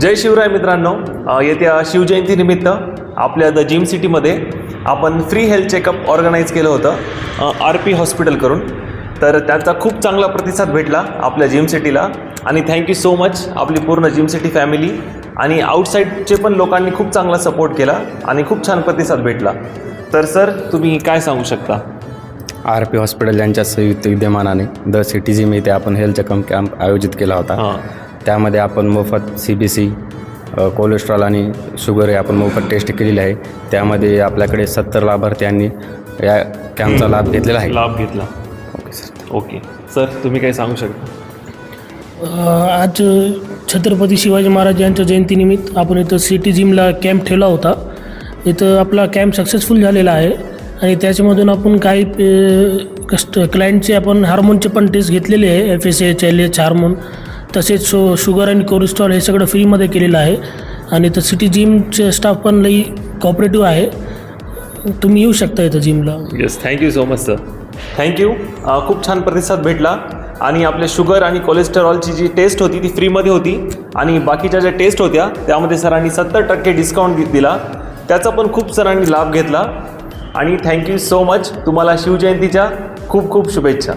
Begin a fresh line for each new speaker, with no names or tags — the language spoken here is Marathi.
जय शिवराय मित्रांनो, येत्या शिवजयंतीनिमित्त आपल्या द जिम सिटीमध्ये आपण फ्री हेल्थ चेकअप ऑर्गनाईज केलं होतं RP हॉस्पिटल करून. तर त्याचा खूप चांगला प्रतिसाद भेटला आपल्या जिम सिटीला आणि थँक्यू सो मच आपली पूर्ण जिम सिटी फॅमिली आणि आउटसाईडचे पण लोकांनी खूप चांगला सपोर्ट केला आणि खूप छान प्रतिसाद भेटला. तर सर तुम्ही काय सांगू शकता?
RP हॉस्पिटल यांच्या संयुक्त विद्यमानाने द सिटी जिम येथे आपण हेल्थ चेकअप कॅम्प आयोजित केला होता. त्यामध्ये आपण मोफत CBC, कोलेस्ट्रॉल आणि शुगर हे आपण मोफत टेस्ट केलेली आहे. त्यामध्ये आपल्याकडे 70 लाभार्थ्यांनी या कॅम्पचा लाभ घेतलेला आहे. Okay sir.
ओके सर तुम्ही काय सांगू शकता?
आज छत्रपती शिवाजी महाराज यांच्या जयंतीनिमित्त आपण इथं सिटी जिमला कॅम्प ठेवला होता. इथं आपला कॅम्प सक्सेसफुल झालेला आहे आणि त्याच्यामधून आपण काही क्लायंटचे आपण हार्मोनचे पण टेस्ट घेतलेले आहे. FSH, LH हार्मोन, तसेच शुगर आणि कोलेस्ट्रॉल हे सगळं फ्रीमध्ये केलेलं आहे. आणि इथं सिटी जिमचे स्टाफ पण लई कॉपरेटिव्ह आहे. तुम्ही येऊ शकता इथं जिमला.
Yes, thank you so much sir. Thank you. खूप छान प्रतिसाद भेटला आणि आपल्या शुगर आणि कोलेस्टेरॉलची जी टेस्ट होती ती फ्रीमध्ये होती आणि बाकीच्या ज्या टेस्ट होत्या त्यामध्ये सरांनी 70% डिस्काउंट दिला. त्याचा पण खूप सरांनी लाभ घेतला आणि थँक्यू सो मच. तुम्हाला शिवजयंतीच्या खूप खूप शुभेच्छा.